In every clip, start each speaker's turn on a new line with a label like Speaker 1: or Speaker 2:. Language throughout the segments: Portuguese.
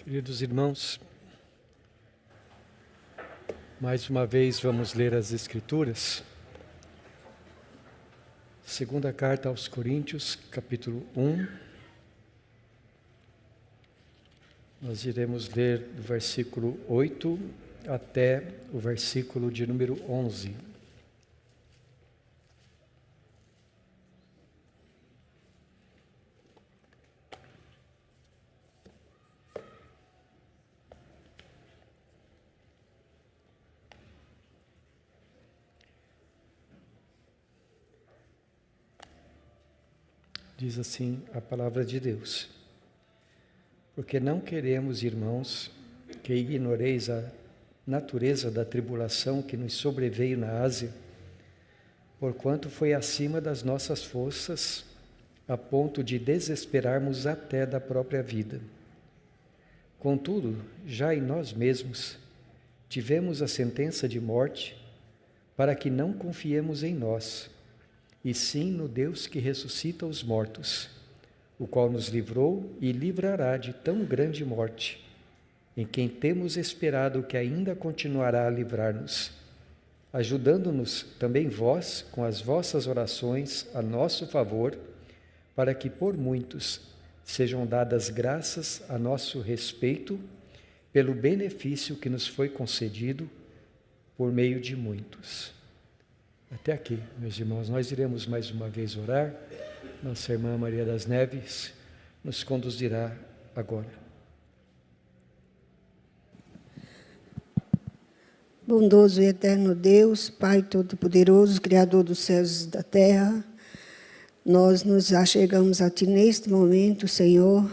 Speaker 1: Queridos irmãos, mais uma vez vamos ler as Escrituras. Segunda carta aos Coríntios, capítulo 1. Nós iremos ler do versículo 8 até o versículo de número 11. Diz assim a palavra de Deus: porque não queremos, irmãos, que ignoreis a natureza da tribulação que nos sobreveio na Ásia, porquanto foi acima das nossas forças, a ponto de desesperarmos até da própria vida. Contudo, já em nós mesmos tivemos a sentença de morte, para que não confiemos em nós, e sim no Deus que ressuscita os mortos, o qual nos livrou e livrará de tão grande morte, em quem temos esperado que ainda continuará a livrar-nos, ajudando-nos também vós com as vossas orações a nosso favor, para que por muitos sejam dadas graças a nosso respeito, pelo benefício que nos foi concedido por meio de muitos. Até aqui, meus irmãos, nós iremos mais uma vez orar. Nossa irmã Maria das Neves nos conduzirá agora.
Speaker 2: Bondoso e eterno Deus, Pai Todo-Poderoso, Criador dos céus e da terra, nós nos achegamos a Ti neste momento, Senhor,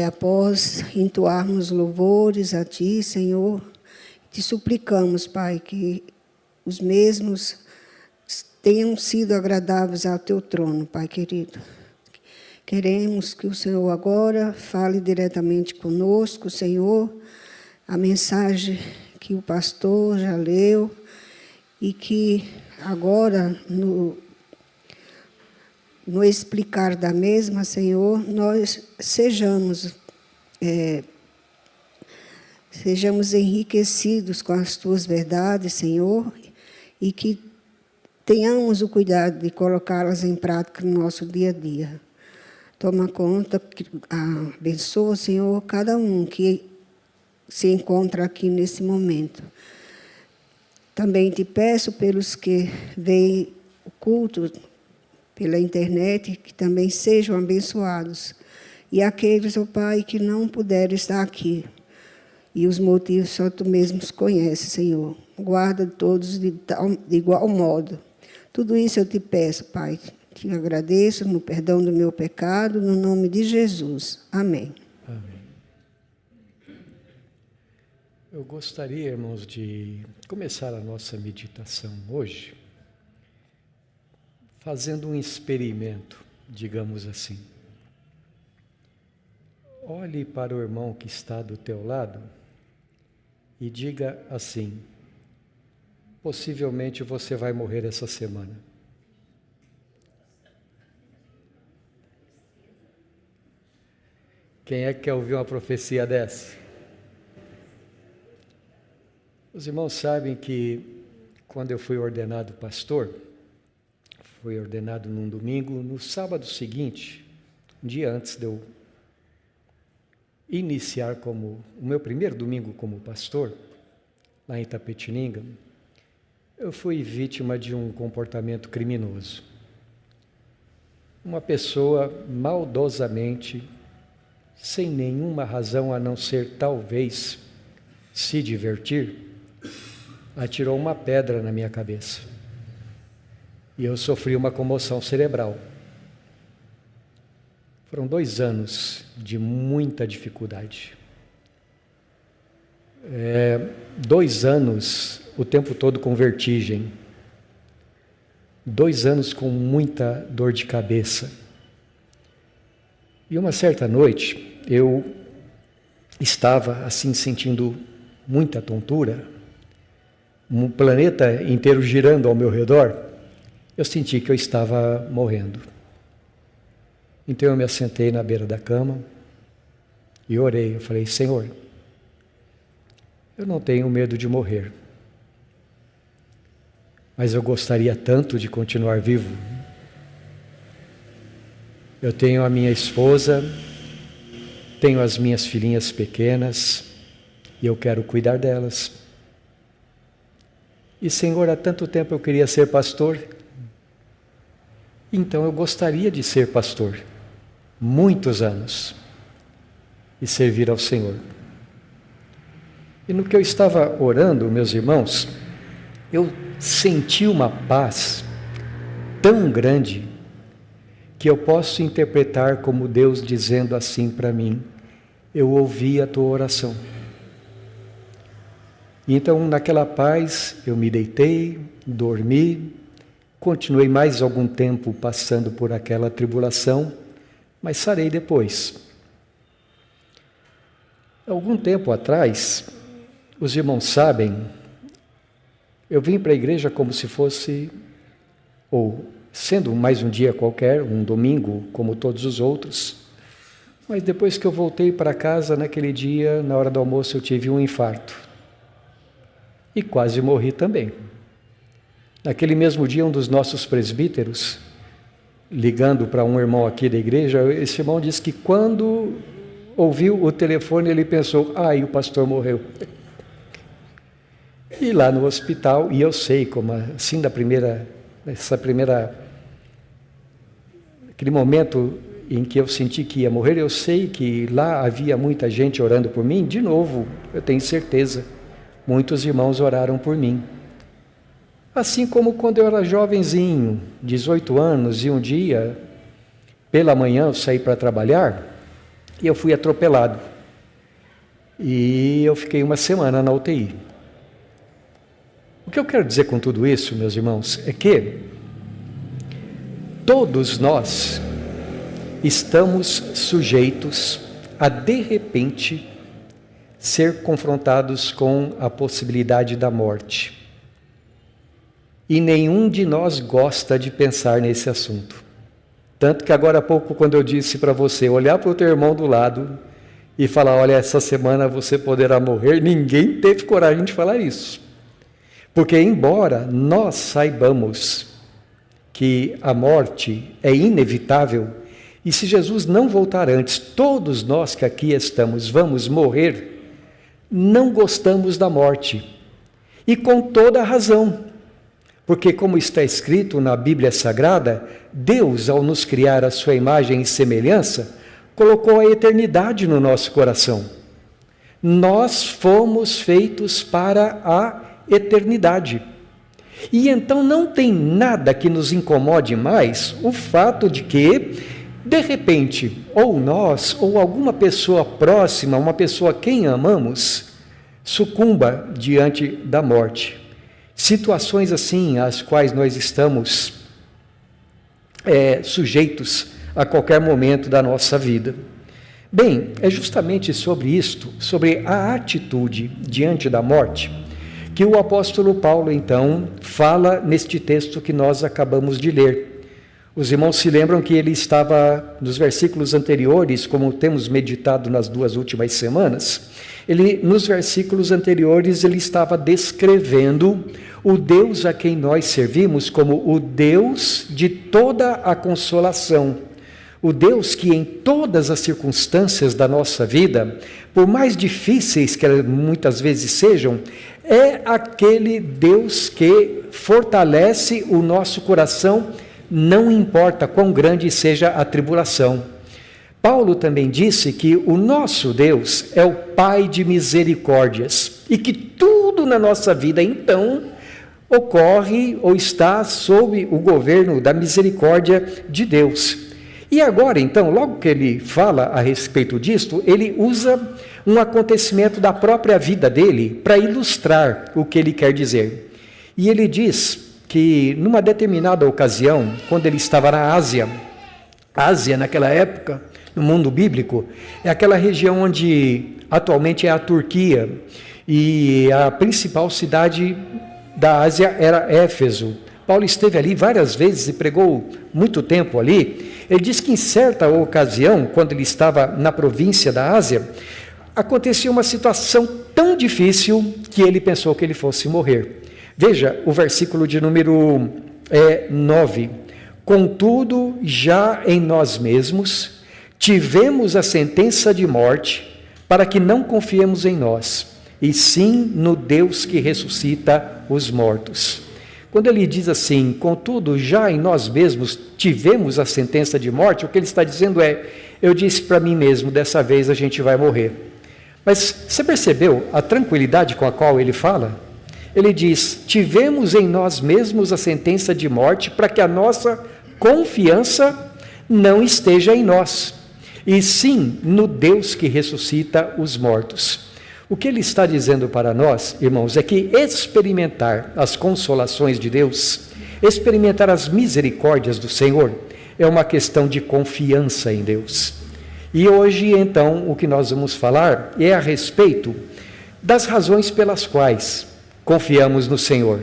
Speaker 2: após entoarmos louvores a Ti, Senhor, te suplicamos, Pai, que os mesmos tenham sido agradáveis ao Teu trono, Pai querido. Queremos que o Senhor agora fale diretamente conosco, Senhor, a mensagem que o pastor já leu, e que agora, no explicar da mesma, Senhor, nós sejamos enriquecidos com as Tuas verdades, Senhor, e que tenhamos o cuidado de colocá-las em prática no nosso dia a dia. Toma conta, abençoa, Senhor, cada um que se encontra aqui nesse momento. Também te peço pelos que veem o culto pela internet, que também sejam abençoados. E aqueles, ó Pai, que não puderam estar aqui, e os motivos só Tu mesmos conheces, Senhor. Guarda todos de igual modo. Tudo isso eu te peço, Pai. Te agradeço no perdão do meu pecado, no nome de Jesus. Amém.
Speaker 1: Amém. Eu gostaria, irmãos, de começar a nossa meditação hoje fazendo um experimento, digamos assim. Olhe para o irmão que está do teu lado e diga assim: possivelmente você vai morrer essa semana. Quem é que quer ouvir uma profecia dessa? Os irmãos sabem que quando eu fui ordenado pastor, fui ordenado num domingo, no sábado seguinte, um dia antes de eu iniciar como o meu primeiro domingo como pastor, lá em Itapetininga, eu fui vítima de um comportamento criminoso. Uma pessoa maldosamente, sem nenhuma razão a não ser talvez se divertir, atirou uma pedra na minha cabeça. E eu sofri uma comoção cerebral. Foram 2 anos de muita dificuldade. 2 anos o tempo todo com vertigem. 2 anos com muita dor de cabeça. E uma certa noite, eu estava assim sentindo muita tontura, um planeta inteiro girando ao meu redor. Eu senti que eu estava morrendo. Então eu me assentei na beira da cama, e orei. Eu falei: Senhor, eu não tenho medo de morrer, mas eu gostaria tanto de continuar vivo. Eu tenho a minha esposa, tenho as minhas filhinhas pequenas, e eu quero cuidar delas. E, Senhor, há tanto tempo eu queria ser pastor, então eu gostaria de ser pastor, muitos anos, e servir ao Senhor. E no que eu estava orando, meus irmãos, eu senti uma paz tão grande, que eu posso interpretar como Deus dizendo assim para mim: eu ouvi a tua oração. E então, naquela paz, eu me deitei, dormi, continuei mais algum tempo passando por aquela tribulação, mas sarei depois. Algum tempo atrás, os irmãos sabem, eu vim para a igreja como se fosse, ou sendo mais um dia qualquer, um domingo como todos os outros, mas depois que eu voltei para casa naquele dia, na hora do almoço, eu tive um infarto. E quase morri também. Naquele mesmo dia, um dos nossos presbíteros, ligando para um irmão aqui da igreja, esse irmão disse que quando ouviu o telefone, ele pensou: e o pastor morreu. E lá no hospital, e eu sei como assim, aquele momento em que eu senti que ia morrer, eu sei que lá havia muita gente orando por mim. De novo, eu tenho certeza, muitos irmãos oraram por mim. Assim como quando eu era jovenzinho, 18 anos, e um dia, pela manhã, eu saí para trabalhar e eu fui atropelado. E eu fiquei uma semana na UTI. O que eu quero dizer com tudo isso, meus irmãos, é que todos nós estamos sujeitos a, de repente, ser confrontados com a possibilidade da morte. E nenhum de nós gosta de pensar nesse assunto. Tanto que agora há pouco, quando eu disse para você olhar para o teu irmão do lado e falar: olha, essa semana você poderá morrer, ninguém teve coragem de falar isso. Porque embora nós saibamos que a morte é inevitável, e se Jesus não voltar antes, todos nós que aqui estamos vamos morrer, não gostamos da morte, e com toda a razão, porque como está escrito na Bíblia Sagrada, Deus, ao nos criar a sua imagem e semelhança, colocou a eternidade no nosso coração. Nós fomos feitos para a eternidade, e então não tem nada que nos incomode mais o fato de que, de repente, ou nós, ou alguma pessoa próxima, uma pessoa a quem amamos, sucumba diante da morte. Situações assim às quais nós estamos sujeitos a qualquer momento da nossa vida. Bem, é justamente sobre isto, sobre a atitude diante da morte, que o apóstolo Paulo, então, fala neste texto que nós acabamos de ler. Os irmãos se lembram que ele estava, nos versículos anteriores, como temos meditado nas 2 últimas semanas, nos versículos anteriores, ele estava descrevendo o Deus a quem nós servimos como o Deus de toda a consolação. O Deus que em todas as circunstâncias da nossa vida, por mais difíceis que elas muitas vezes sejam, é aquele Deus que fortalece o nosso coração, não importa quão grande seja a tribulação. Paulo também disse que o nosso Deus é o Pai de misericórdias e que tudo na nossa vida, então, ocorre ou está sob o governo da misericórdia de Deus. E agora, então, logo que ele fala a respeito disto, ele usa um acontecimento da própria vida dele para ilustrar o que ele quer dizer. E ele diz que numa determinada ocasião, quando ele estava na Ásia, naquela época, no mundo bíblico, é aquela região onde atualmente é a Turquia, e a principal cidade da Ásia era Éfeso, Paulo esteve ali várias vezes e pregou muito tempo ali. Ele diz que em certa ocasião, quando ele estava na província da Ásia, acontecia uma situação tão difícil que ele pensou que ele fosse morrer. Veja o versículo de número 9. Contudo, já em nós mesmos, tivemos a sentença de morte, para que não confiemos em nós, e sim no Deus que ressuscita os mortos. Quando ele diz assim, contudo, já em nós mesmos tivemos a sentença de morte, o que ele está dizendo é, eu disse para mim mesmo, dessa vez a gente vai morrer. Mas você percebeu a tranquilidade com a qual ele fala? Ele diz, tivemos em nós mesmos a sentença de morte para que a nossa confiança não esteja em nós, e sim no Deus que ressuscita os mortos. O que ele está dizendo para nós, irmãos, é que experimentar as consolações de Deus, experimentar as misericórdias do Senhor, é uma questão de confiança em Deus. E hoje, então, o que nós vamos falar é a respeito das razões pelas quais confiamos no Senhor.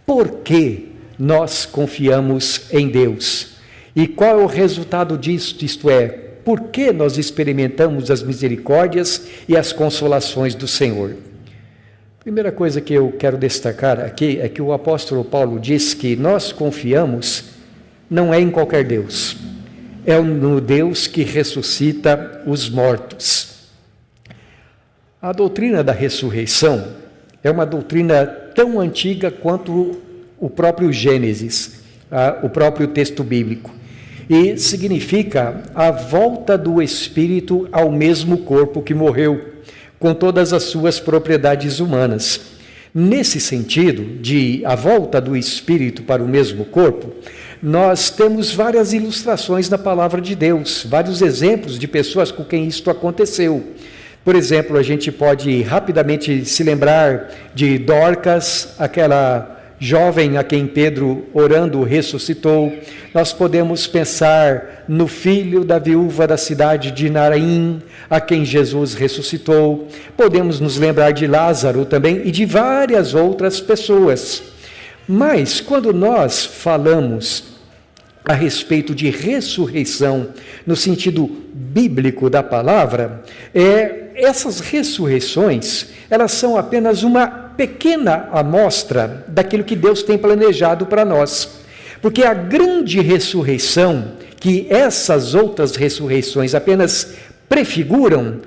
Speaker 1: Por que nós confiamos em Deus? E qual é o resultado disso? Isto é, por que nós experimentamos as misericórdias e as consolações do Senhor? Primeira coisa que eu quero destacar aqui é que o apóstolo Paulo diz que nós confiamos não é em qualquer Deus, é no Deus que ressuscita os mortos. A doutrina da ressurreição é uma doutrina tão antiga quanto o próprio Gênesis, o próprio texto bíblico. E significa a volta do espírito ao mesmo corpo que morreu, com todas as suas propriedades humanas. Nesse sentido, de a volta do espírito para o mesmo corpo, nós temos várias ilustrações na palavra de Deus, vários exemplos de pessoas com quem isto aconteceu. Por exemplo, a gente pode rapidamente se lembrar de Dorcas, aquela jovem a quem Pedro, orando, ressuscitou. Nós podemos pensar no filho da viúva da cidade de Naim, a quem Jesus ressuscitou. Podemos nos lembrar de Lázaro também e de várias outras pessoas. Mas, quando nós falamos a respeito de ressurreição, no sentido bíblico da palavra, essas ressurreições, elas são apenas uma pequena amostra daquilo que Deus tem planejado para nós. Porque a grande ressurreição, que essas outras ressurreições apenas prefiguram,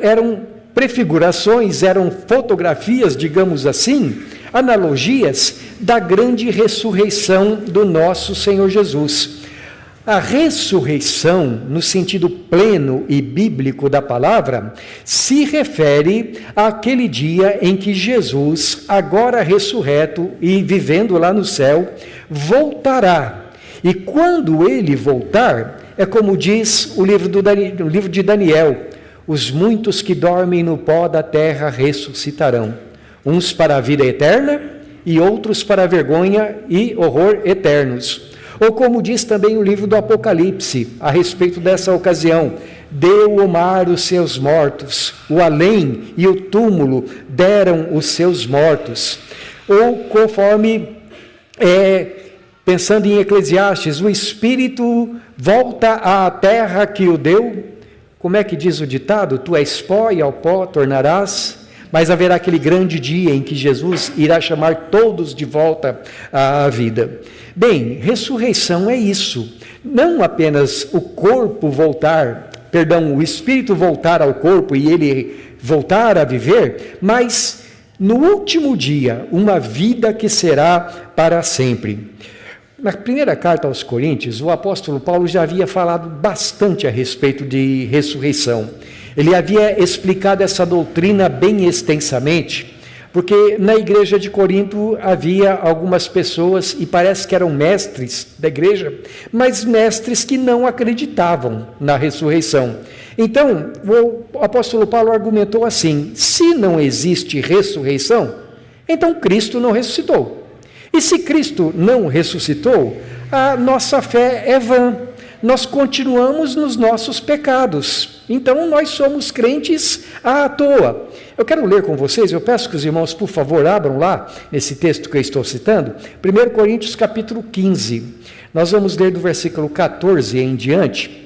Speaker 1: eram prefigurações, eram fotografias, digamos assim, analogias da grande ressurreição do nosso Senhor Jesus. A ressurreição, no sentido pleno e bíblico da palavra, se refere àquele dia em que Jesus, agora ressurreto e vivendo lá no céu, voltará. E quando ele voltar, é como diz o livro de Daniel, os muitos que dormem no pó da terra ressuscitarão, uns para a vida eterna e outros para a vergonha e horror eternos. Ou como diz também o livro do Apocalipse, a respeito dessa ocasião, deu o mar os seus mortos, o além e o túmulo deram os seus mortos. Ou conforme, pensando em Eclesiastes, o Espírito volta à terra que o deu. Como é que diz o ditado? Tu és pó e ao pó tornarás. Mas haverá aquele grande dia em que Jesus irá chamar todos de volta à vida. Bem, ressurreição é isso. Não apenas o corpo voltar, o espírito voltar ao corpo e ele voltar a viver, mas no último dia, uma vida que será para sempre. Na primeira carta aos Coríntios, o apóstolo Paulo já havia falado bastante a respeito de ressurreição. Ele havia explicado essa doutrina bem extensamente, porque na igreja de Corinto havia algumas pessoas, e parece que eram mestres da igreja, mas mestres que não acreditavam na ressurreição. Então, o apóstolo Paulo argumentou assim: se não existe ressurreição, então Cristo não ressuscitou. E se Cristo não ressuscitou, a nossa fé é vã. nós continuamos nos nossos pecados. Então, nós somos crentes à toa. Eu quero ler com vocês, eu peço que os irmãos, por favor, abram lá, nesse texto que eu estou citando, 1 Coríntios capítulo 15. Nós vamos ler do versículo 14 em diante.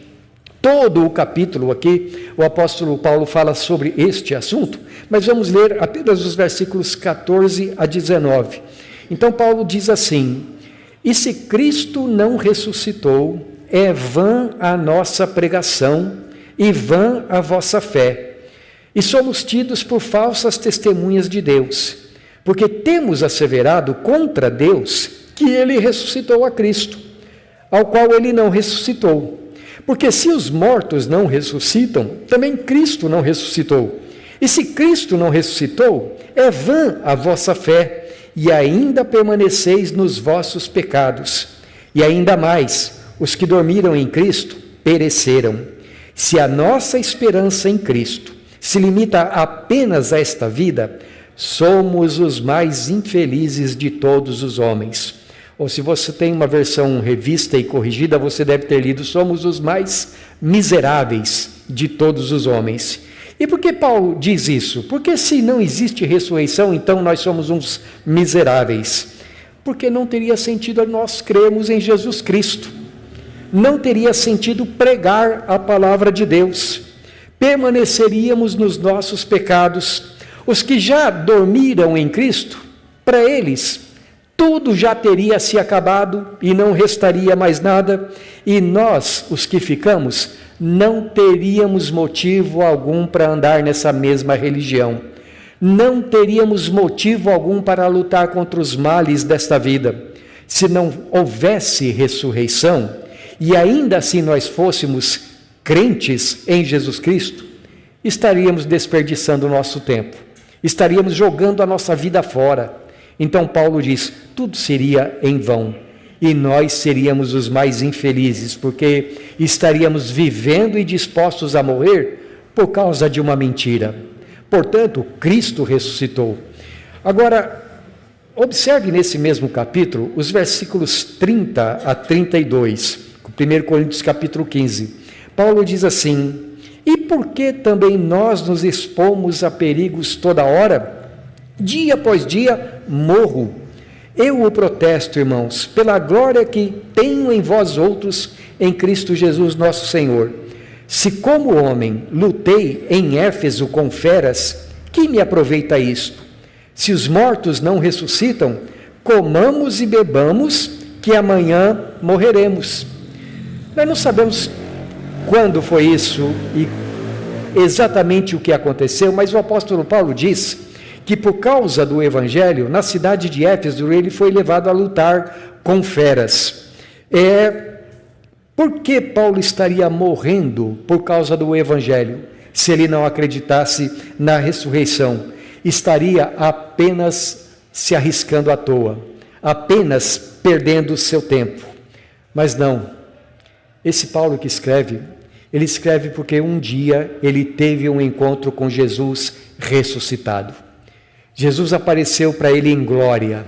Speaker 1: Todo o capítulo aqui, o apóstolo Paulo fala sobre este assunto, mas vamos ler apenas os versículos 14 a 19. Então, Paulo diz assim: e se Cristo não ressuscitou, é vã a nossa pregação e vã a vossa fé. E somos tidos por falsas testemunhas de Deus, porque temos asseverado contra Deus que ele ressuscitou a Cristo, ao qual ele não ressuscitou. Porque se os mortos não ressuscitam, também Cristo não ressuscitou. E se Cristo não ressuscitou, é vã a vossa fé, e ainda permaneceis nos vossos pecados. E ainda mais, os que dormiram em Cristo pereceram. Se a nossa esperança em Cristo se limita apenas a esta vida, somos os mais infelizes de todos os homens. Ou se você tem uma versão revista e corrigida, você deve ter lido: somos os mais miseráveis de todos os homens. E por que Paulo diz isso? Porque se não existe ressurreição, então nós somos uns miseráveis. Porque não teria sentido nós crermos em Jesus Cristo. Não teria sentido pregar a palavra de Deus. Permaneceríamos nos nossos pecados. Os que já dormiram em Cristo, para eles, tudo já teria se acabado e não restaria mais nada, e nós, os que ficamos, não teríamos motivo algum para andar nessa mesma religião. Não teríamos motivo algum para lutar contra os males desta vida. Se não houvesse ressurreição, e ainda assim nós fôssemos crentes em Jesus Cristo, estaríamos desperdiçando o nosso tempo, estaríamos jogando a nossa vida fora. Então Paulo diz: tudo seria em vão, e nós seríamos os mais infelizes, porque estaríamos vivendo e dispostos a morrer por causa de uma mentira. Portanto, Cristo ressuscitou. Agora, observe nesse mesmo capítulo os versículos 30 a 32, 1 Coríntios capítulo 15. Paulo diz assim: e por que também nós nos expomos a perigos toda hora? Dia após dia morro. Eu o protesto, irmãos, pela glória que tenho em vós outros, em Cristo Jesus nosso Senhor. Se como homem lutei em Éfeso com feras, que me aproveita isto? Se os mortos não ressuscitam, comamos e bebamos, que amanhã morreremos. Nós não sabemos quando foi isso e exatamente o que aconteceu, mas o apóstolo Paulo diz que por causa do Evangelho, na cidade de Éfeso, ele foi levado a lutar com feras. Por que Paulo estaria morrendo por causa do Evangelho, se ele não acreditasse na ressurreição? Estaria apenas se arriscando à toa, apenas perdendo o seu tempo. Mas não, esse Paulo que escreve, ele escreve porque um dia ele teve um encontro com Jesus ressuscitado. Jesus apareceu para ele em glória,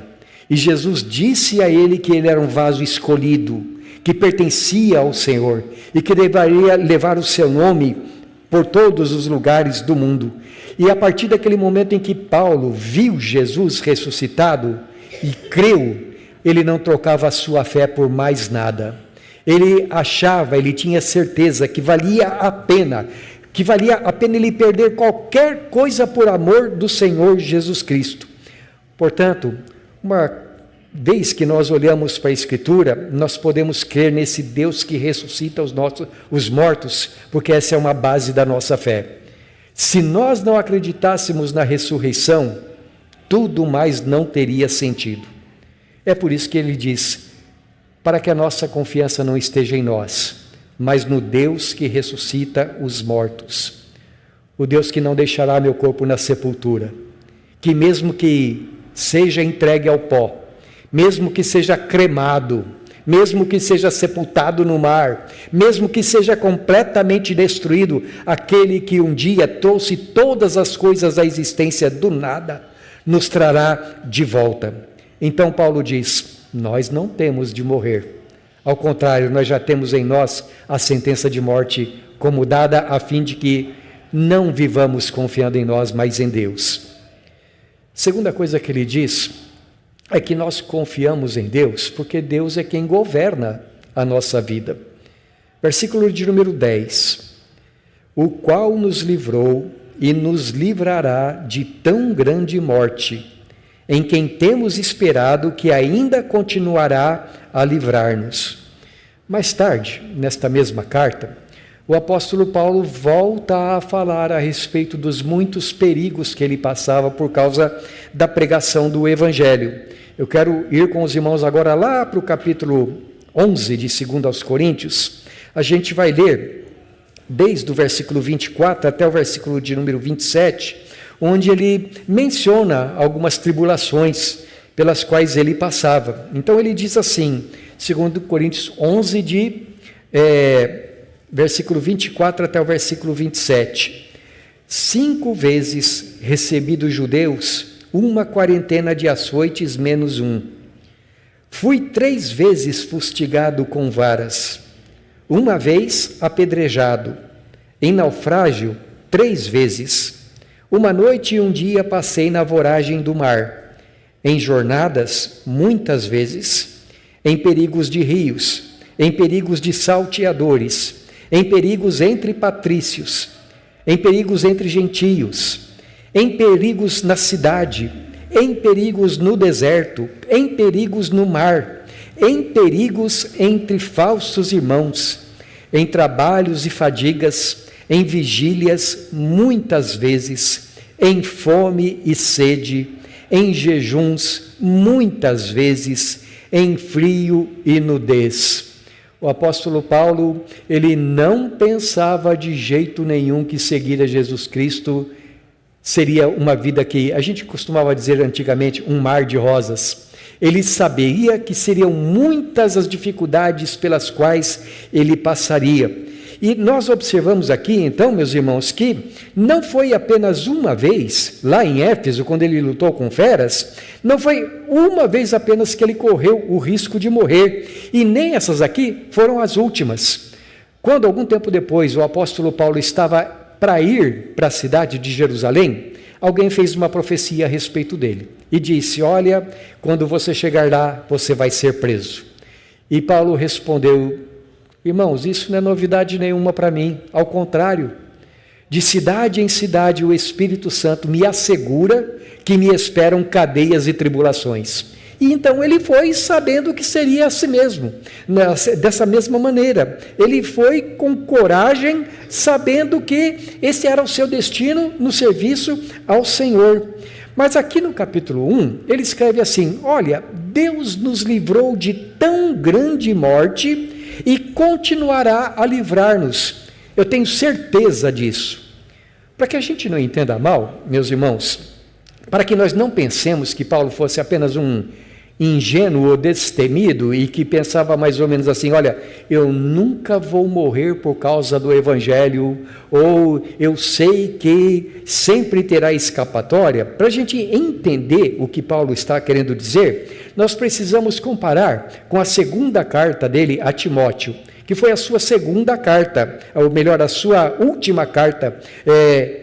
Speaker 1: e Jesus disse a ele que ele era um vaso escolhido, que pertencia ao Senhor, e que deveria levar o seu nome por todos os lugares do mundo. E a partir daquele momento em que Paulo viu Jesus ressuscitado e creu, ele não trocava a sua fé por mais nada. Ele achava, ele tinha certeza que valia a pena ele perder qualquer coisa por amor do Senhor Jesus Cristo. Portanto, uma vez que nós olhamos para a Escritura, nós podemos crer nesse Deus que ressuscita os mortos, porque essa é uma base da nossa fé. Se nós não acreditássemos na ressurreição, tudo mais não teria sentido. É por isso que ele diz: para que a nossa confiança não esteja em nós, mas no Deus que ressuscita os mortos. O Deus que não deixará meu corpo na sepultura, que mesmo que seja entregue ao pó, mesmo que seja cremado, mesmo que seja sepultado no mar, mesmo que seja completamente destruído, aquele que um dia trouxe todas as coisas à existência do nada, nos trará de volta. Então Paulo diz: nós não temos de morrer, Ao contrário, nós já temos em nós a sentença de morte como dada, a fim de que não vivamos confiando em nós, mas em Deus. Segunda coisa que ele diz é que nós confiamos em Deus porque Deus é quem governa a nossa vida. Versículo de número 10. O qual nos livrou e nos livrará de tão grande morte, em quem temos esperado que ainda continuará a livrar-nos. Mais tarde, nesta mesma carta, o apóstolo Paulo volta a falar a respeito dos muitos perigos que ele passava por causa da pregação do Evangelho. Eu quero ir com os irmãos agora lá para o capítulo 11 de 2 aos Coríntios. A gente vai ler desde o versículo 24 até o versículo de número 27, onde ele menciona algumas tribulações pelas quais ele passava. Então ele diz assim, 2 Coríntios 11, versículo 24 até o versículo 27. 5 vezes recebi dos judeus 1 de açoites menos 1. Fui 3 vezes fustigado com varas, 1 vez apedrejado, em naufrágio 3 vezes. 1 noite e 1 dia passei na voragem do mar, em jornadas muitas vezes, em perigos de rios, em perigos de salteadores, em perigos entre patrícios, em perigos entre gentios, em perigos na cidade, em perigos no deserto, em perigos no mar, em perigos entre falsos irmãos, em trabalhos e fadigas, em vigílias muitas vezes, em fome e sede, em jejuns muitas vezes, em frio e nudez. O apóstolo Paulo, ele não pensava de jeito nenhum que seguir a Jesus Cristo seria uma vida que, a gente costumava dizer antigamente, um mar de rosas. Ele sabia que seriam muitas as dificuldades pelas quais ele passaria. E nós observamos aqui, então, meus irmãos, que não foi apenas uma vez, lá em Éfeso, quando ele lutou com feras, não foi uma vez apenas que ele correu o risco de morrer, e nem essas aqui foram as últimas. Quando, algum tempo depois, o apóstolo Paulo estava para ir para a cidade de Jerusalém, alguém fez uma profecia a respeito dele, e disse, olha, quando você chegar lá, você vai ser preso. E Paulo respondeu, irmãos, isso não é novidade nenhuma para mim, ao contrário, de cidade em cidade o Espírito Santo me assegura que me esperam cadeias e tribulações. E então ele foi sabendo que seria assim mesmo, dessa mesma maneira. Ele foi com coragem, sabendo que esse era o seu destino no serviço ao Senhor. Mas aqui no capítulo 1, ele escreve assim, olha, Deus nos livrou de tão grande morte e continuará a livrar-nos. Eu tenho certeza disso. Para que a gente não entenda mal, meus irmãos, para que nós não pensemos que Paulo fosse apenas um ingênuo ou destemido e que pensava mais ou menos assim, olha, eu nunca vou morrer por causa do Evangelho, ou eu sei que sempre terá escapatória. Para a gente entender o que Paulo está querendo dizer, nós precisamos comparar com a segunda carta dele a Timóteo, que foi a sua segunda carta, ou melhor, a sua última carta,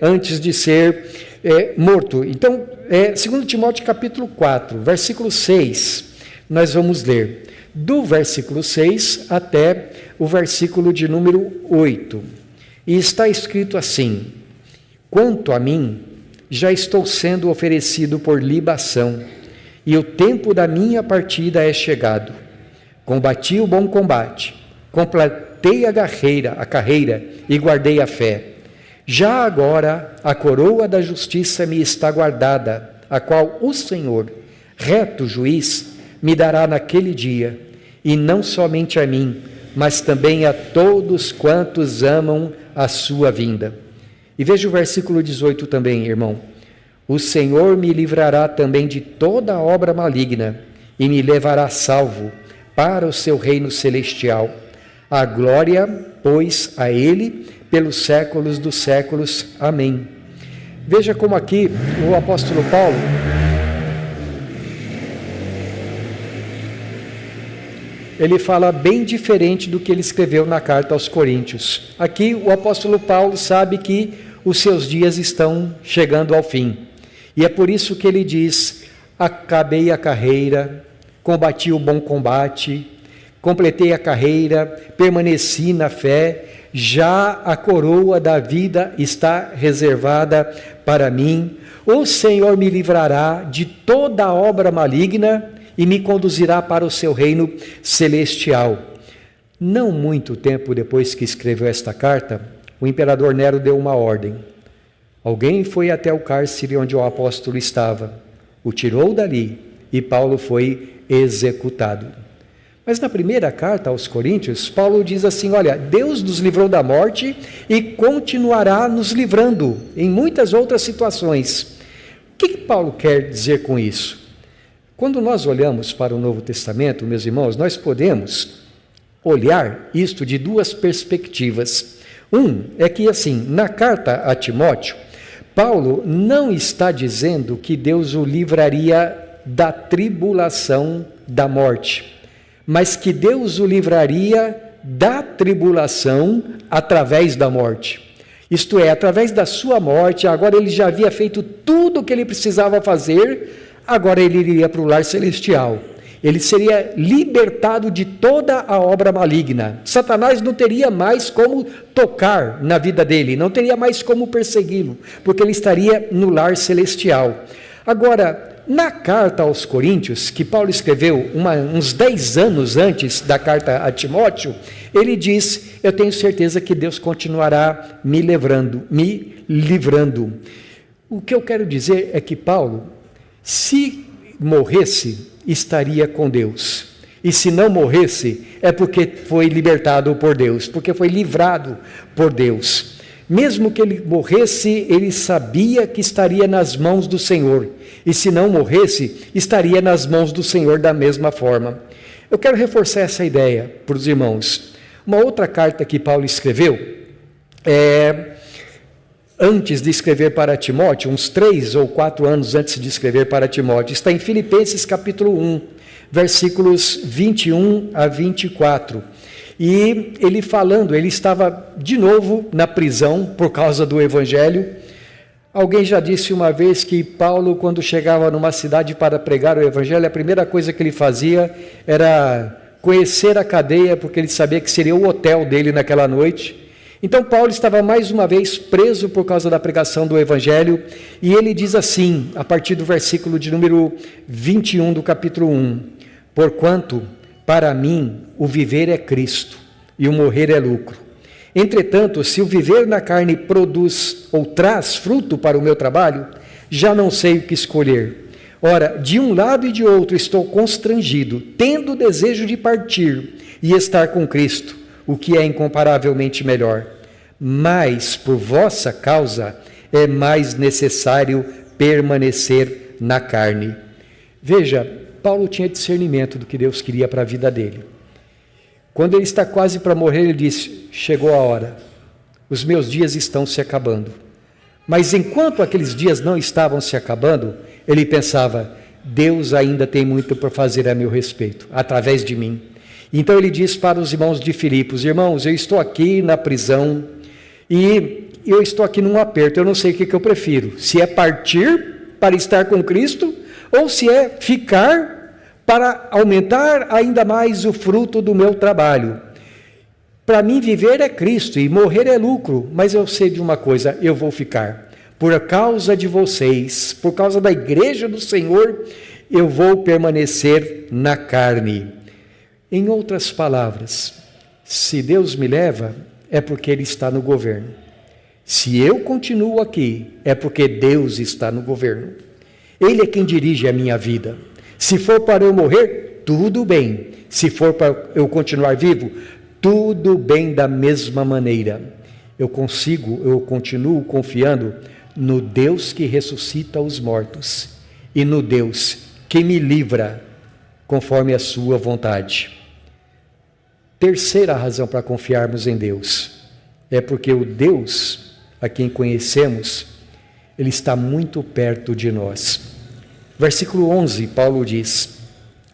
Speaker 1: antes de ser morto. Então, 2 Timóteo capítulo 4, versículo 6, nós vamos ler do versículo 6 até o versículo de número 8. E está escrito assim, quanto a mim, já estou sendo oferecido por libação, e o tempo da minha partida é chegado. Combati o bom combate, completei a carreira e guardei a fé. Já agora a coroa da justiça me está guardada, a qual o Senhor, reto juiz, me dará naquele dia, e não somente a mim, mas também a todos quantos amam a sua vinda. E veja o versículo 18 também, irmão. O Senhor me livrará também de toda obra maligna, e me levará salvo para o seu reino celestial. A glória, pois, a Ele, pelos séculos dos séculos. Amém. Veja como aqui o apóstolo Paulo, ele fala bem diferente do que ele escreveu na carta aos Coríntios. Aqui o apóstolo Paulo sabe que os seus dias estão chegando ao fim. E é por isso que ele diz: acabei a carreira, combati o bom combate, completei a carreira, permaneci na fé, já a coroa da vida está reservada para mim. O Senhor me livrará de toda obra maligna e me conduzirá para o seu reino celestial. Não muito tempo depois que escreveu esta carta, o imperador Nero deu uma ordem. Alguém foi até o cárcere onde o apóstolo estava, o tirou dali e Paulo foi executado. Mas na primeira carta aos Coríntios, Paulo diz assim: olha, Deus nos livrou da morte e continuará nos livrando em muitas outras situações. O que Paulo quer dizer com isso? Quando nós olhamos para o Novo Testamento, meus irmãos, nós podemos olhar isto de duas perspectivas. É que assim, na carta a Timóteo, Paulo não está dizendo que Deus o livraria da tribulação da morte, mas que Deus o livraria da tribulação através da morte. Isto é, através da sua morte. Agora ele já havia feito tudo o que ele precisava fazer, agora ele iria para o lar celestial. Ele seria libertado de toda a obra maligna. Satanás não teria mais como tocar na vida dele, não teria mais como persegui-lo, porque ele estaria no lar celestial. Agora, na carta aos Coríntios, que Paulo escreveu uns 10 anos antes da carta a Timóteo, ele diz: eu tenho certeza que Deus continuará me livrando. O que eu quero dizer é que Paulo, se morresse, estaria com Deus. E se não morresse, é porque foi libertado por Deus, porque foi livrado por Deus. Mesmo que ele morresse, ele sabia que estaria nas mãos do Senhor. E se não morresse, estaria nas mãos do Senhor da mesma forma. Eu quero reforçar essa ideia para os irmãos. Uma outra carta que Paulo escreveu, antes de escrever para Timóteo, uns 3 ou 4 anos antes de escrever para Timóteo, está em Filipenses capítulo 1, versículos 21 a 24. E ele falando, ele estava de novo na prisão por causa do Evangelho. Alguém já disse uma vez que Paulo, quando chegava numa cidade para pregar o Evangelho, a primeira coisa que ele fazia era conhecer a cadeia, porque ele sabia que seria o hotel dele naquela noite. Então Paulo estava mais uma vez preso por causa da pregação do Evangelho, e ele diz assim, a partir do versículo de número 21 do capítulo 1, porquanto para mim o viver é Cristo e o morrer é lucro. Entretanto, se o viver na carne produz ou traz fruto para o meu trabalho, já não sei o que escolher. Ora, de um lado e de outro estou constrangido, tendo o desejo de partir e estar com Cristo, o que é incomparavelmente melhor. Mas, por vossa causa, é mais necessário permanecer na carne. Veja, Paulo tinha discernimento do que Deus queria para a vida dele. Quando ele está quase para morrer, ele disse: chegou a hora, os meus dias estão se acabando. Mas enquanto aqueles dias não estavam se acabando, ele pensava: Deus ainda tem muito para fazer a meu respeito, através de mim. Então ele diz para os irmãos de Filipos: irmãos, eu estou aqui na prisão e eu estou aqui num aperto, eu não sei o que eu prefiro, se é partir para estar com Cristo ou se é ficar para aumentar ainda mais o fruto do meu trabalho. Para mim viver é Cristo e morrer é lucro, mas eu sei de uma coisa, eu vou ficar. Por causa de vocês, por causa da igreja do Senhor, eu vou permanecer na carne. Em outras palavras, se Deus me leva, é porque Ele está no governo. Se eu continuo aqui, é porque Deus está no governo. Ele é quem dirige a minha vida. Se for para eu morrer, tudo bem. Se for para eu continuar vivo, tudo bem da mesma maneira. Eu continuo confiando no Deus que ressuscita os mortos e no Deus que me livra conforme a sua vontade. Terceira razão para confiarmos em Deus é porque o Deus a quem conhecemos, Ele está muito perto de nós. Versículo 11, Paulo diz: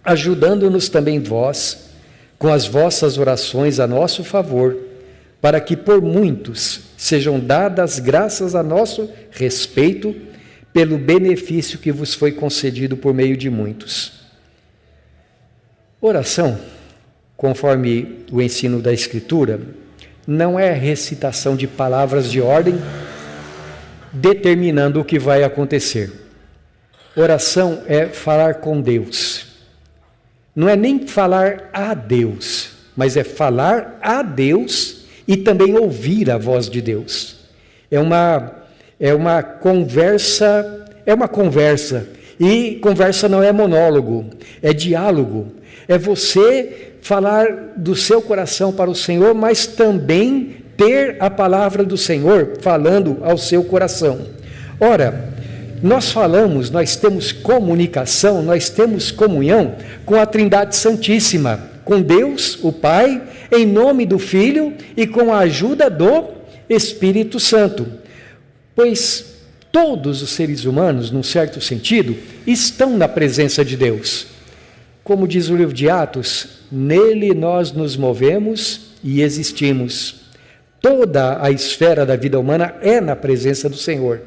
Speaker 1: ajudando-nos também vós, com as vossas orações a nosso favor, para que por muitos sejam dadas graças a nosso respeito, pelo benefício que vos foi concedido por meio de muitos. Oração, conforme o ensino da Escritura, não é recitação de palavras de ordem determinando o que vai acontecer. Oração é falar com Deus. Não é nem falar a Deus, mas é falar a Deus e também ouvir a voz de Deus. É uma conversa, e conversa não é monólogo, é diálogo. É você falar do seu coração para o Senhor, mas também ter a palavra do Senhor falando ao seu coração. Ora, nós temos comunicação, nós temos comunhão com a Trindade Santíssima, com Deus, o Pai, em nome do Filho e com a ajuda do Espírito Santo. Pois todos os seres humanos, num certo sentido, estão na presença de Deus. Como diz o livro de Atos, nele nós nos movemos e existimos. Toda a esfera da vida humana é na presença do Senhor.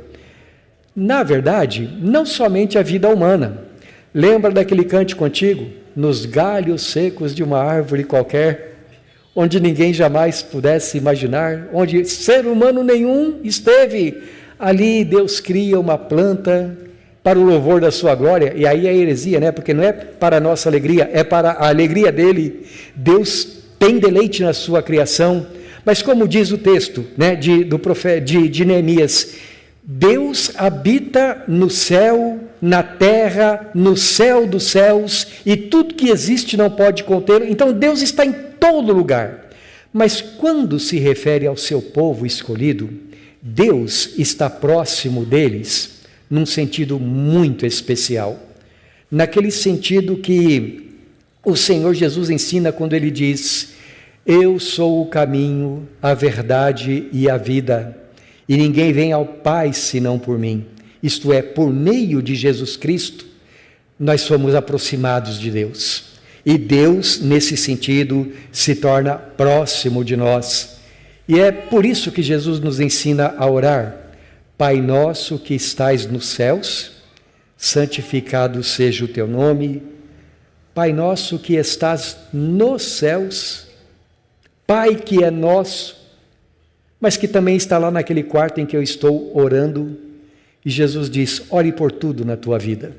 Speaker 1: Na verdade, não somente a vida humana. Lembra daquele cântico antigo? Nos galhos secos de uma árvore qualquer, onde ninguém jamais pudesse imaginar, onde ser humano nenhum esteve. Ali Deus cria uma planta para o louvor da sua glória, e aí é heresia, né? Porque não é para a nossa alegria, é para a alegria dele. Deus tem deleite na sua criação, mas como diz o texto, né, de Neemias, Deus habita no céu, na terra, no céu dos céus, e tudo que existe não pode contê-lo. Então Deus está em todo lugar. Mas quando se refere ao seu povo escolhido, Deus está próximo deles num sentido muito especial. Naquele sentido que o Senhor Jesus ensina quando ele diz: eu sou o caminho, a verdade e a vida, e ninguém vem ao Pai senão por mim. Isto é, por meio de Jesus Cristo, nós somos aproximados de Deus. E Deus, nesse sentido, se torna próximo de nós. E é por isso que Jesus nos ensina a orar: Pai nosso que estais nos céus, santificado seja o teu nome. Pai nosso que estás nos céus, Pai que é nosso, mas que também está lá naquele quarto em que eu estou orando. E Jesus diz: ore por tudo na tua vida,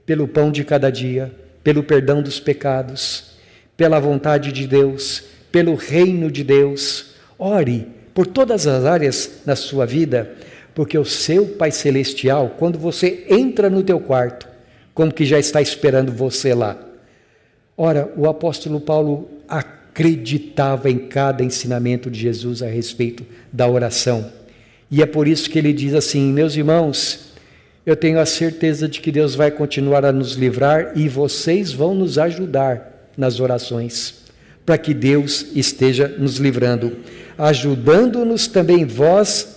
Speaker 1: pelo pão de cada dia, pelo perdão dos pecados, pela vontade de Deus, pelo reino de Deus. Ore por todas as áreas da sua vida, porque o seu Pai Celestial, quando você entra no teu quarto, como que já está esperando você lá. Ora, o apóstolo Paulo acreditava em cada ensinamento de Jesus a respeito da oração. E é por isso que ele diz assim: meus irmãos, eu tenho a certeza de que Deus vai continuar a nos livrar e vocês vão nos ajudar nas orações, para que Deus esteja nos livrando, ajudando-nos também vós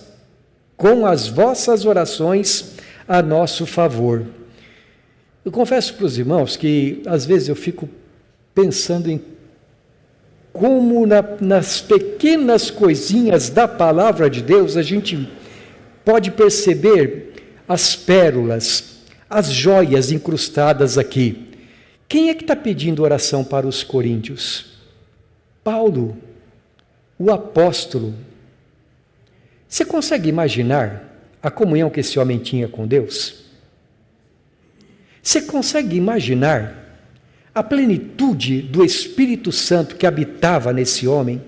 Speaker 1: com as vossas orações a nosso favor. Eu confesso para os irmãos que às vezes eu fico pensando em como nas pequenas coisinhas da palavra de Deus a gente pode perceber as pérolas, as joias incrustadas aqui. Quem é que está pedindo oração para os coríntios? Paulo, o apóstolo. Você consegue imaginar a comunhão que esse homem tinha com Deus? Você consegue imaginar a plenitude do Espírito Santo que habitava nesse homem?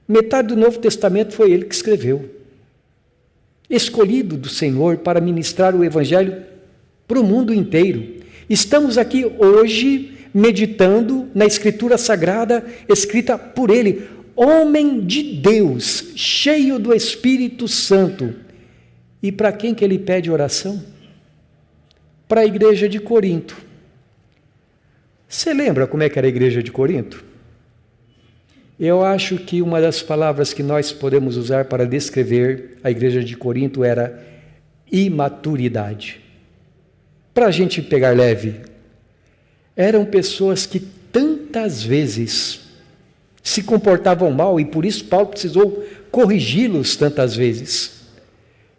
Speaker 1: Metade do Novo Testamento foi ele que escreveu. Escolhido do Senhor para ministrar o Evangelho para o mundo inteiro. Estamos aqui hoje meditando na Escritura Sagrada escrita por ele, homem de Deus, cheio do Espírito Santo. E para quem que ele pede oração? Para a igreja de Corinto. Você lembra como é que era a igreja de Corinto? Eu acho que uma das palavras que nós podemos usar para descrever a igreja de Corinto era imaturidade. Para a gente pegar leve, eram pessoas que tanto tantas vezes se comportavam mal, e por isso Paulo precisou corrigi-los tantas vezes,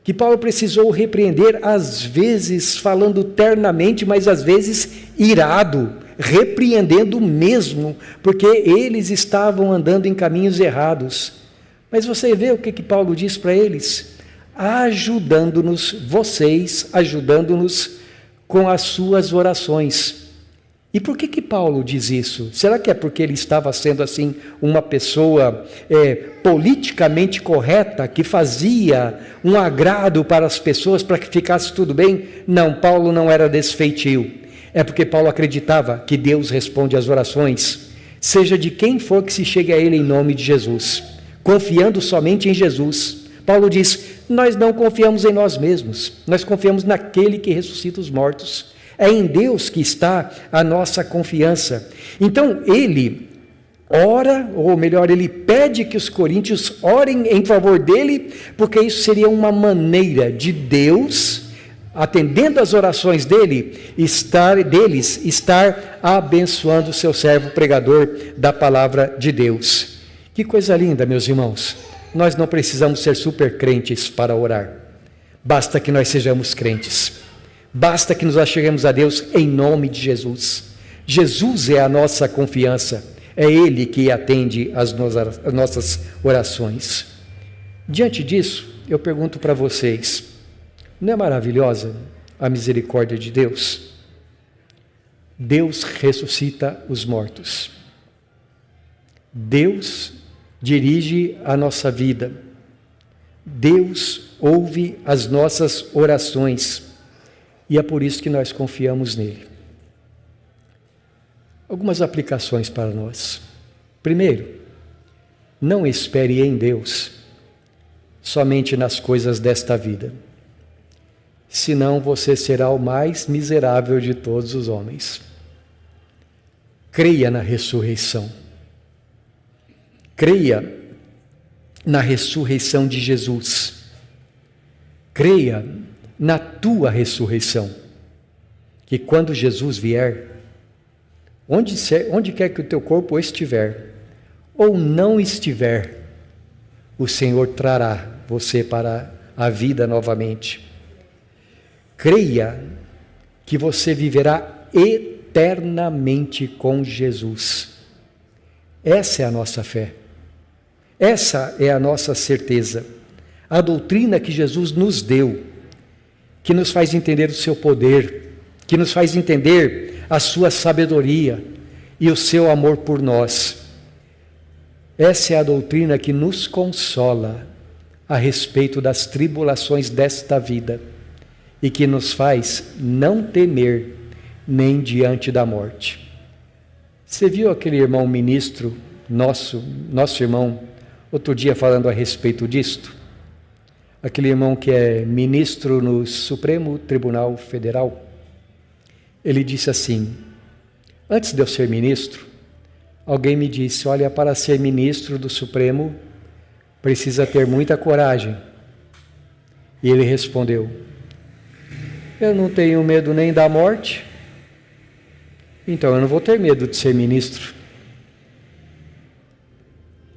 Speaker 1: que Paulo precisou repreender, às vezes falando ternamente, mas às vezes irado, repreendendo mesmo, porque eles estavam andando em caminhos errados. Mas você vê o que Paulo diz para eles? Ajudando-nos, vocês ajudando-nos com as suas orações. E por que Paulo diz isso? Será que é porque ele estava sendo assim uma pessoa politicamente correta, que fazia um agrado para as pessoas para que ficasse tudo bem? Não, Paulo não era desse feitio. É porque Paulo acreditava que Deus responde às orações, seja de quem for que se chegue a ele em nome de Jesus, confiando somente em Jesus. Paulo diz, nós não confiamos em nós mesmos, nós confiamos naquele que ressuscita os mortos. É em Deus que está a nossa confiança. Então ele ora, ou melhor, ele pede que os coríntios orem em favor dele, porque isso seria uma maneira de Deus, atendendo às orações deles, estar abençoando o seu servo pregador da palavra de Deus. Que coisa linda, meus irmãos. Nós não precisamos ser super crentes para orar. Basta que nós sejamos crentes. Basta que nos acheguemos a Deus em nome de Jesus. Jesus é a nossa confiança. É Ele que atende às nossas orações. Diante disso, eu pergunto para vocês, não é maravilhosa a misericórdia de Deus? Deus ressuscita os mortos. Deus dirige a nossa vida. Deus ouve as nossas orações. E é por isso que nós confiamos nele. Algumas aplicações para nós. Primeiro, não espere em Deus somente nas coisas desta vida, senão você será o mais miserável de todos os homens. Creia na ressurreição. Creia na ressurreição de Jesus. Creia na tua ressurreição, que quando Jesus vier, onde quer que o teu corpo estiver, ou não estiver, o Senhor trará você para a vida novamente. Creia que você viverá eternamente com Jesus. Essa é a nossa fé. Essa é a nossa certeza. A doutrina que Jesus nos deu, que nos faz entender o seu poder, que nos faz entender a sua sabedoria e o seu amor por nós. Essa é a doutrina que nos consola a respeito das tribulações desta vida e que nos faz não temer nem diante da morte. Você viu aquele irmão ministro, nosso irmão, outro dia falando a respeito disto? Aquele irmão que é ministro no Supremo Tribunal Federal, ele disse assim, antes de eu ser ministro, alguém me disse, olha, para ser ministro do Supremo, precisa ter muita coragem. E ele respondeu, eu não tenho medo nem da morte, então eu não vou ter medo de ser ministro.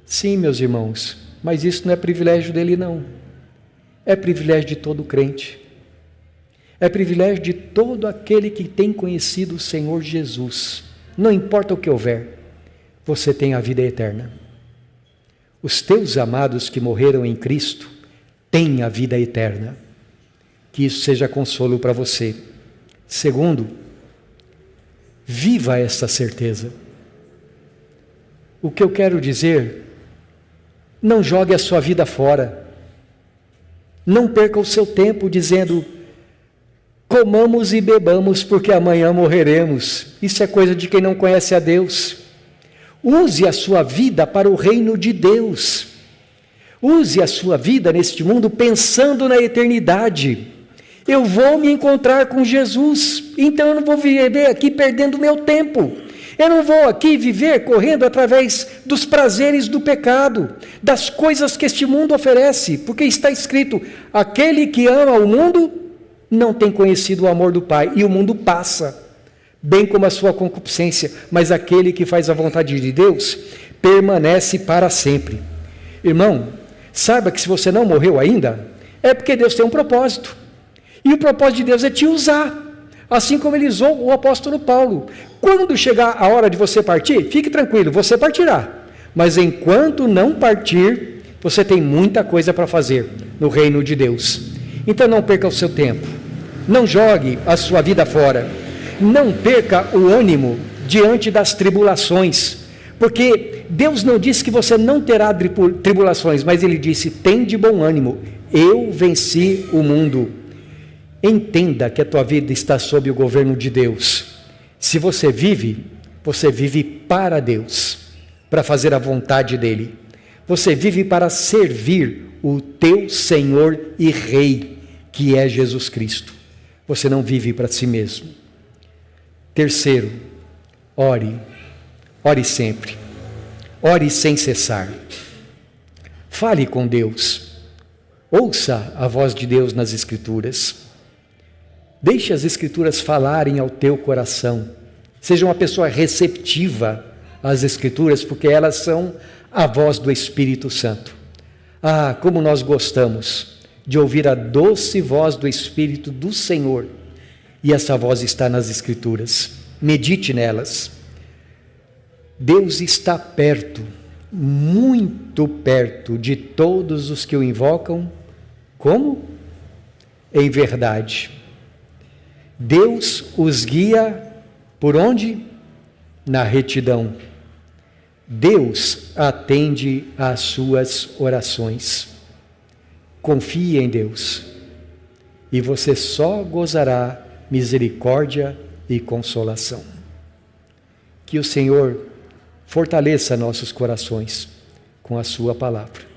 Speaker 1: Sim, meus irmãos, mas isso não é privilégio dele não. É privilégio de todo crente. É privilégio de todo aquele que tem conhecido o Senhor Jesus. Não importa o que houver, você tem a vida eterna. Os teus amados que morreram em Cristo têm a vida eterna. Que isso seja consolo para você. Segundo, viva essa certeza. O que eu quero dizer, não jogue a sua vida fora. Não perca o seu tempo dizendo, comamos e bebamos porque amanhã morreremos. Isso é coisa de quem não conhece a Deus. Use a sua vida para o reino de Deus. Use a sua vida neste mundo pensando na eternidade. Eu vou me encontrar com Jesus, então eu não vou viver aqui perdendo meu tempo. Eu não vou aqui viver correndo através dos prazeres do pecado, das coisas que este mundo oferece, porque está escrito, aquele que ama o mundo não tem conhecido o amor do Pai, e o mundo passa. bem como a sua concupiscência, mas aquele que faz a vontade de Deus permanece para sempre. Irmão, saiba que se você não morreu ainda, é porque Deus tem um propósito. E o propósito de Deus é te usar, assim como ele usou o apóstolo Paulo. Quando chegar a hora de você partir, fique tranquilo, você partirá. Mas enquanto não partir, você tem muita coisa para fazer no reino de Deus. Então não perca o seu tempo, não jogue a sua vida fora, não perca o ânimo diante das tribulações, porque Deus não disse que você não terá tribulações, mas Ele disse, tem de bom ânimo, eu venci o mundo. Entenda que a tua vida está sob o governo de Deus. Se você vive para Deus, para fazer a vontade dEle. Você vive para servir o teu Senhor e Rei, que é Jesus Cristo. Você não vive para si mesmo. Terceiro, ore sempre. Ore sem cessar. Fale com Deus. Ouça a voz de Deus nas Escrituras. Deixe as Escrituras falarem ao teu coração. Seja uma pessoa receptiva às Escrituras, porque elas são a voz do Espírito Santo. Ah, como nós gostamos de ouvir a doce voz do Espírito do Senhor. E essa voz está nas Escrituras. Medite nelas. Deus está perto, muito perto de todos os que o invocam. Como? Em verdade. Deus os guia por onde? Na retidão. Deus atende às suas orações. Confie em Deus e você só gozará misericórdia e consolação. Que o Senhor fortaleça nossos corações com a sua palavra.